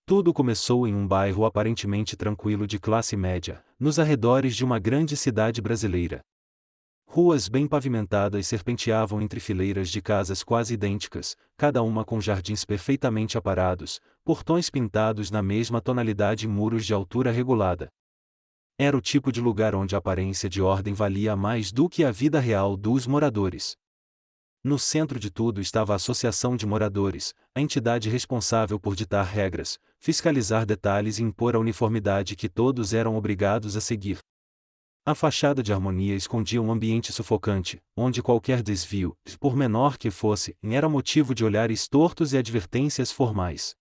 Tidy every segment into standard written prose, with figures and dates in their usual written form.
Tudo começou em um bairro aparentemente tranquilo de classe média, nos arredores de uma grande cidade brasileira. Ruas bem pavimentadas serpenteavam entre fileiras de casas quase idênticas, cada uma com jardins perfeitamente aparados, portões pintados na mesma tonalidade e muros de altura regulada. Era o tipo de lugar onde a aparência de ordem valia mais do que a vida real dos moradores. No centro de tudo estava a Associação de Moradores, a entidade responsável por ditar regras, fiscalizar detalhes e impor a uniformidade que todos eram obrigados a seguir. A fachada de harmonia escondia um ambiente sufocante, onde qualquer desvio, por menor que fosse, era motivo de olhares tortos e advertências formais.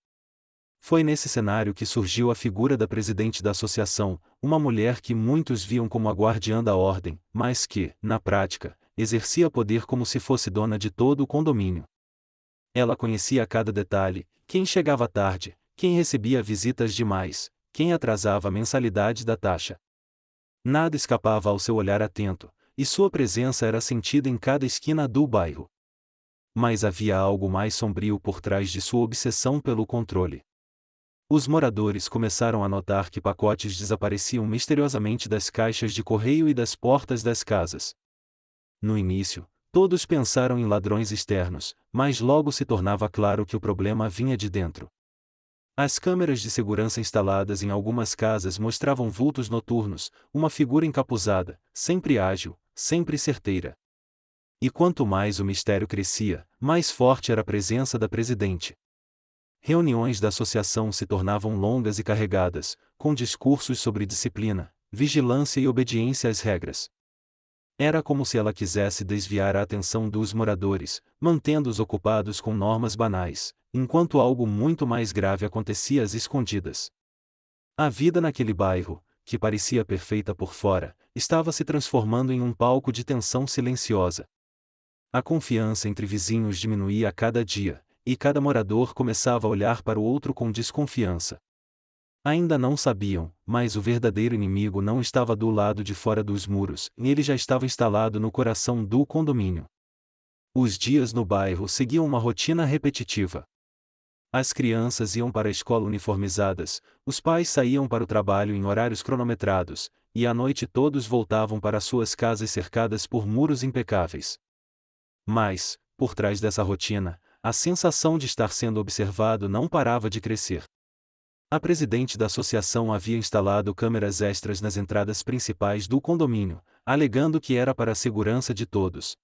Foi nesse cenário que surgiu a figura da presidente da associação, uma mulher que muitos viam como a guardiã da ordem, mas que, na prática, exercia poder como se fosse dona de todo o condomínio. Ela conhecia cada detalhe: quem chegava tarde, quem recebia visitas demais, quem atrasava a mensalidade da taxa. Nada escapava ao seu olhar atento, e sua presença era sentida em cada esquina do bairro. Mas havia algo mais sombrio por trás de sua obsessão pelo controle. Os moradores começaram a notar que pacotes desapareciam misteriosamente das caixas de correio e das portas das casas. No início, todos pensaram em ladrões externos, mas logo se tornava claro que o problema vinha de dentro. As câmeras de segurança instaladas em algumas casas mostravam vultos noturnos, uma figura encapuzada, sempre ágil, sempre certeira. E quanto mais o mistério crescia, mais forte era a presença da presidente. Reuniões da associação se tornavam longas e carregadas, com discursos sobre disciplina, vigilância e obediência às regras. Era como se ela quisesse desviar a atenção dos moradores, mantendo-os ocupados com normas banais, enquanto algo muito mais grave acontecia às escondidas. A vida naquele bairro, que parecia perfeita por fora, estava se transformando em um palco de tensão silenciosa. A confiança entre vizinhos diminuía a cada dia, e cada morador começava a olhar para o outro com desconfiança. Ainda não sabiam, mas o verdadeiro inimigo não estava do lado de fora dos muros, e ele já estava instalado no coração do condomínio. Os dias no bairro seguiam uma rotina repetitiva. As crianças iam para a escola uniformizadas, os pais saíam para o trabalho em horários cronometrados, e à noite todos voltavam para suas casas cercadas por muros impecáveis. Mas, por trás dessa rotina, a sensação de estar sendo observado não parava de crescer. A presidente da associação havia instalado câmeras extras nas entradas principais do condomínio, alegando que era para a segurança de todos.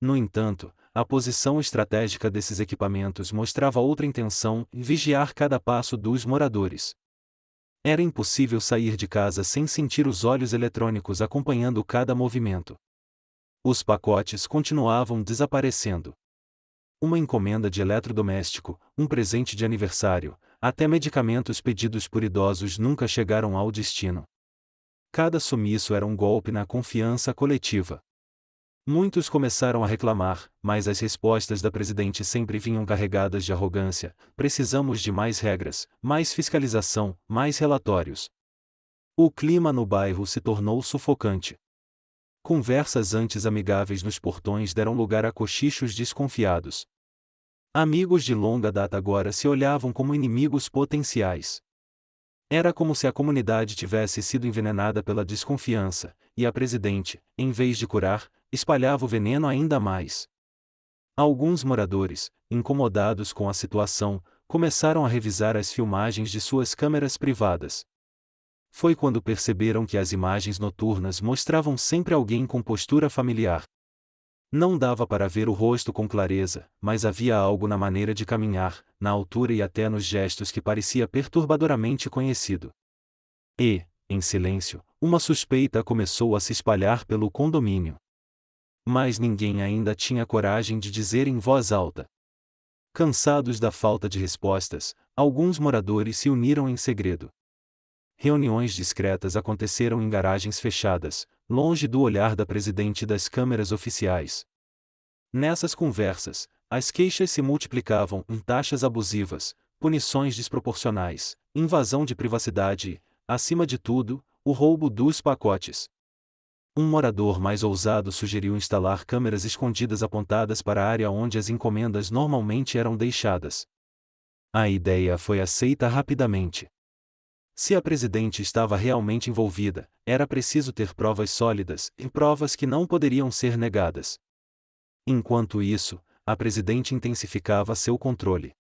No entanto, a posição estratégica desses equipamentos mostrava outra intenção: vigiar cada passo dos moradores. Era impossível sair de casa sem sentir os olhos eletrônicos acompanhando cada movimento. Os pacotes continuavam desaparecendo. Uma encomenda de eletrodoméstico, um presente de aniversário, até medicamentos pedidos por idosos nunca chegaram ao destino. Cada sumiço era um golpe na confiança coletiva. Muitos começaram a reclamar, mas as respostas da presidente sempre vinham carregadas de arrogância: precisamos de mais regras, mais fiscalização, mais relatórios. O clima no bairro se tornou sufocante. Conversas antes amigáveis nos portões deram lugar a cochichos desconfiados. Amigos de longa data agora se olhavam como inimigos potenciais. Era como se a comunidade tivesse sido envenenada pela desconfiança, e a presidente, em vez de curar, espalhava o veneno ainda mais. Alguns moradores, incomodados com a situação, começaram a revisar as filmagens de suas câmeras privadas. Foi quando perceberam que as imagens noturnas mostravam sempre alguém com postura familiar. Não dava para ver o rosto com clareza, mas havia algo na maneira de caminhar, na altura e até nos gestos que parecia perturbadoramente conhecido. E, em silêncio, uma suspeita começou a se espalhar pelo condomínio. Mas ninguém ainda tinha coragem de dizer em voz alta. Cansados da falta de respostas, alguns moradores se uniram em segredo. Reuniões discretas aconteceram em garagens fechadas, longe do olhar da presidente e das câmeras oficiais. Nessas conversas, as queixas se multiplicavam em taxas abusivas, punições desproporcionais, invasão de privacidade e, acima de tudo, o roubo dos pacotes. Um morador mais ousado sugeriu instalar câmeras escondidas apontadas para a área onde as encomendas normalmente eram deixadas. A ideia foi aceita rapidamente. Se a presidente estava realmente envolvida, era preciso ter provas sólidas, e provas que não poderiam ser negadas. Enquanto isso, a presidente intensificava seu controle.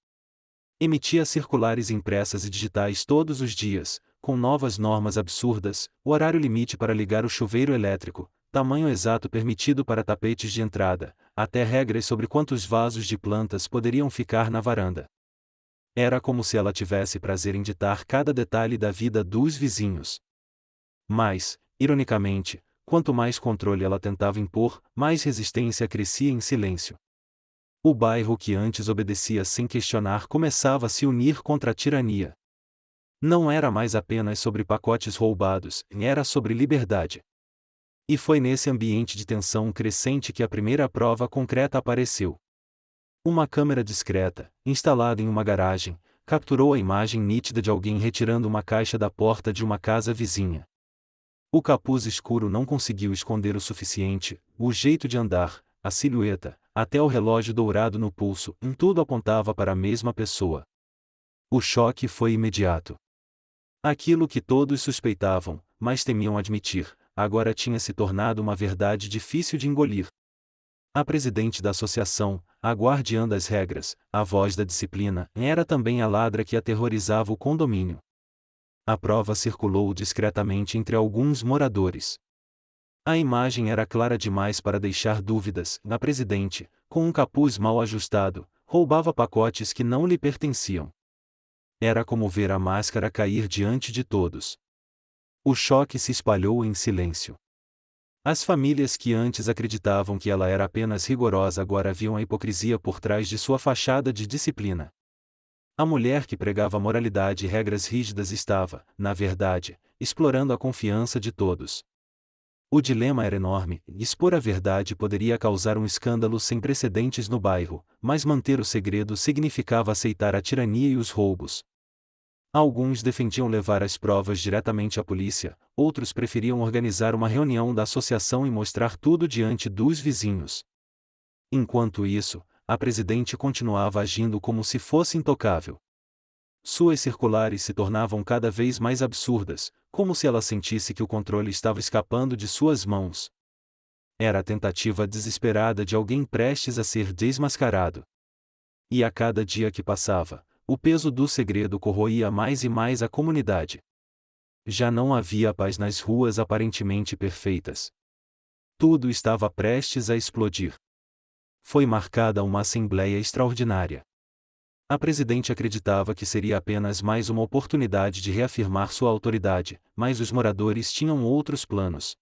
Emitia circulares impressas e digitais todos os dias, com novas normas absurdas, o horário limite para ligar o chuveiro elétrico, tamanho exato permitido para tapetes de entrada, até regras sobre quantos vasos de plantas poderiam ficar na varanda. Era como se ela tivesse prazer em ditar cada detalhe da vida dos vizinhos. Mas, ironicamente, quanto mais controle ela tentava impor, mais resistência crescia em silêncio. O bairro que antes obedecia sem questionar começava a se unir contra a tirania. Não era mais apenas sobre pacotes roubados, era sobre liberdade. E foi nesse ambiente de tensão crescente que a primeira prova concreta apareceu. Uma câmera discreta, instalada em uma garagem, capturou a imagem nítida de alguém retirando uma caixa da porta de uma casa vizinha. O capuz escuro não conseguiu esconder o suficiente, o jeito de andar, a silhueta, até o relógio dourado no pulso, tudo apontava para a mesma pessoa. O choque foi imediato. Aquilo que todos suspeitavam, mas temiam admitir, agora tinha se tornado uma verdade difícil de engolir. A presidente da associação, a guardiã das regras, a voz da disciplina, era também a ladra que aterrorizava o condomínio. A prova circulou discretamente entre alguns moradores. A imagem era clara demais para deixar dúvidas. A presidente, com um capuz mal ajustado, roubava pacotes que não lhe pertenciam. Era como ver a máscara cair diante de todos. O choque se espalhou em silêncio. As famílias que antes acreditavam que ela era apenas rigorosa agora viam a hipocrisia por trás de sua fachada de disciplina. A mulher que pregava moralidade e regras rígidas estava, na verdade, explorando a confiança de todos. O dilema era enorme, expor a verdade poderia causar um escândalo sem precedentes no bairro, mas manter o segredo significava aceitar a tirania e os roubos. Alguns defendiam levar as provas diretamente à polícia, outros preferiam organizar uma reunião da associação e mostrar tudo diante dos vizinhos. Enquanto isso, a presidente continuava agindo como se fosse intocável. Suas circulares se tornavam cada vez mais absurdas, como se ela sentisse que o controle estava escapando de suas mãos. Era a tentativa desesperada de alguém prestes a ser desmascarado. E a cada dia que passava, o peso do segredo corroía mais e mais a comunidade. Já não havia paz nas ruas aparentemente perfeitas. Tudo estava prestes a explodir. Foi marcada uma assembleia extraordinária. A presidente acreditava que seria apenas mais uma oportunidade de reafirmar sua autoridade, mas os moradores tinham outros planos.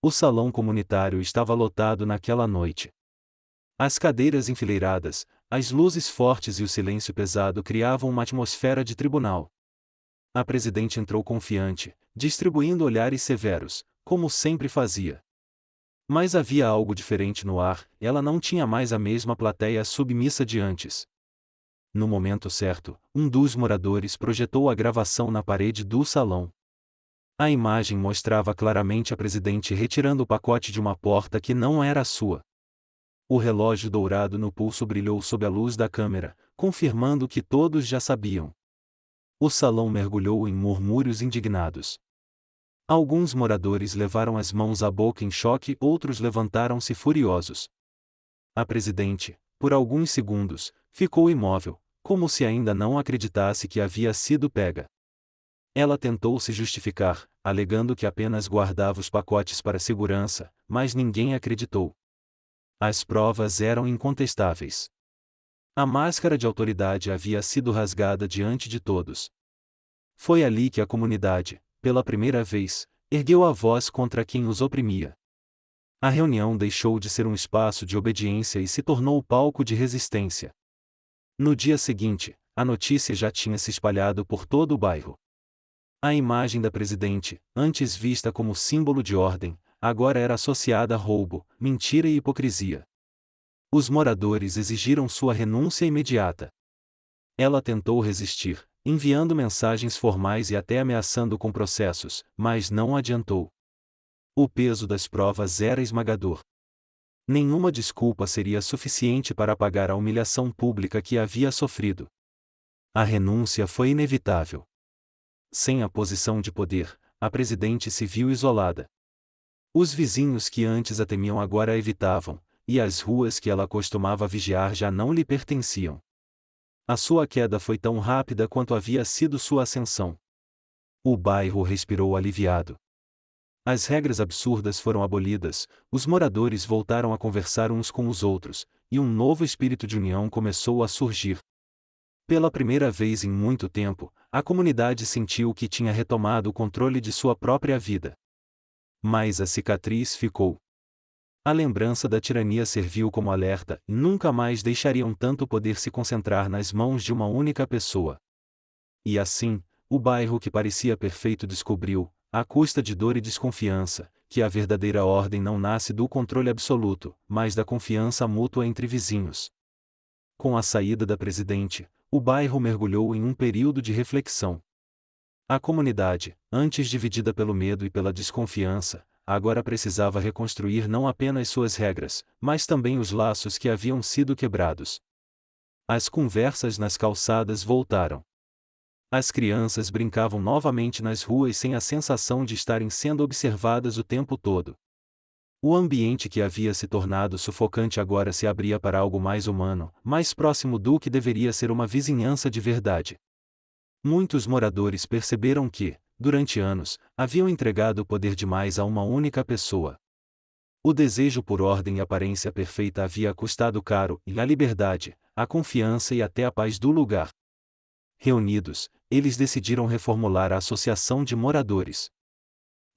O salão comunitário estava lotado naquela noite. As cadeiras enfileiradas, as luzes fortes e o silêncio pesado criavam uma atmosfera de tribunal. A presidente entrou confiante, distribuindo olhares severos, como sempre fazia. Mas havia algo diferente no ar, ela não tinha mais a mesma plateia submissa de antes. No momento certo, um dos moradores projetou a gravação na parede do salão. A imagem mostrava claramente a presidente retirando o pacote de uma porta que não era a sua. O relógio dourado no pulso brilhou sob a luz da câmera, confirmando o que todos já sabiam. O salão mergulhou em murmúrios indignados. Alguns moradores levaram as mãos à boca em choque, outros levantaram-se furiosos. A presidente, por alguns segundos, ficou imóvel, como se ainda não acreditasse que havia sido pega. Ela tentou se justificar, alegando que apenas guardava os pacotes para segurança, mas ninguém acreditou. As provas eram incontestáveis. A máscara de autoridade havia sido rasgada diante de todos. Foi ali que a comunidade, pela primeira vez, ergueu a voz contra quem os oprimia. A reunião deixou de ser um espaço de obediência e se tornou palco de resistência. No dia seguinte, a notícia já tinha se espalhado por todo o bairro. A imagem da presidente, antes vista como símbolo de ordem, agora era associada a roubo, mentira e hipocrisia. Os moradores exigiram sua renúncia imediata. Ela tentou resistir, enviando mensagens formais e até ameaçando com processos, mas não adiantou. O peso das provas era esmagador. Nenhuma desculpa seria suficiente para apagar a humilhação pública que havia sofrido. A renúncia foi inevitável. Sem a posição de poder, a presidente se viu isolada. Os vizinhos que antes a temiam agora a evitavam, e as ruas que ela costumava vigiar já não lhe pertenciam. A sua queda foi tão rápida quanto havia sido sua ascensão. O bairro respirou aliviado. As regras absurdas foram abolidas, os moradores voltaram a conversar uns com os outros, e um novo espírito de união começou a surgir. Pela primeira vez em muito tempo, a comunidade sentiu que tinha retomado o controle de sua própria vida. Mas a cicatriz ficou. A lembrança da tirania serviu como alerta, e nunca mais deixariam tanto poder se concentrar nas mãos de uma única pessoa. E assim, o bairro que parecia perfeito descobriu, à custa de dor e desconfiança, que a verdadeira ordem não nasce do controle absoluto, mas da confiança mútua entre vizinhos. Com a saída da presidente, o bairro mergulhou em um período de reflexão. A comunidade, antes dividida pelo medo e pela desconfiança, agora precisava reconstruir não apenas suas regras, mas também os laços que haviam sido quebrados. As conversas nas calçadas voltaram. As crianças brincavam novamente nas ruas sem a sensação de estarem sendo observadas o tempo todo. O ambiente que havia se tornado sufocante agora se abria para algo mais humano, mais próximo do que deveria ser uma vizinhança de verdade. Muitos moradores perceberam que, durante anos, haviam entregado o poder demais a uma única pessoa. O desejo por ordem e aparência perfeita havia custado caro, e a liberdade, a confiança e até a paz do lugar. Reunidos, eles decidiram reformular a associação de moradores.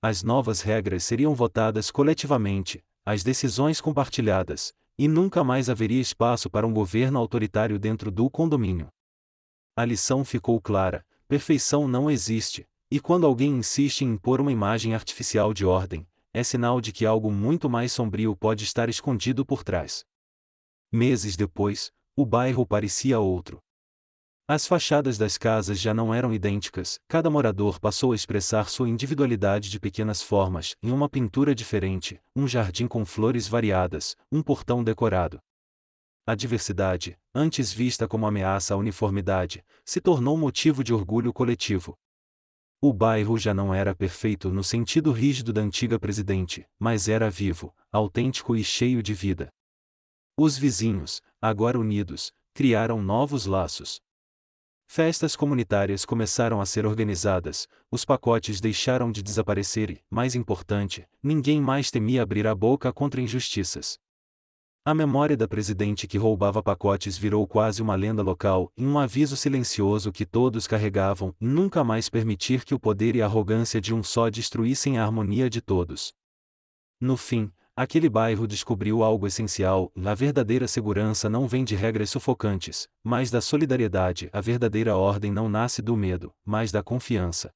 As novas regras seriam votadas coletivamente, as decisões compartilhadas, e nunca mais haveria espaço para um governo autoritário dentro do condomínio. A lição ficou clara: perfeição não existe, e quando alguém insiste em impor uma imagem artificial de ordem, é sinal de que algo muito mais sombrio pode estar escondido por trás. Meses depois, o bairro parecia outro. As fachadas das casas já não eram idênticas, cada morador passou a expressar sua individualidade de pequenas formas, em uma pintura diferente, um jardim com flores variadas, um portão decorado. A diversidade, antes vista como ameaça à uniformidade, se tornou motivo de orgulho coletivo. O bairro já não era perfeito no sentido rígido da antiga presidente, mas era vivo, autêntico e cheio de vida. Os vizinhos, agora unidos, criaram novos laços. Festas comunitárias começaram a ser organizadas, os pacotes deixaram de desaparecer e, mais importante, ninguém mais temia abrir a boca contra injustiças. A memória da presidente que roubava pacotes virou quase uma lenda local, e um aviso silencioso que todos carregavam: nunca mais permitir que o poder e a arrogância de um só destruíssem a harmonia de todos. No fim, aquele bairro descobriu algo essencial: a verdadeira segurança não vem de regras sufocantes, mas da solidariedade. A verdadeira ordem não nasce do medo, mas da confiança.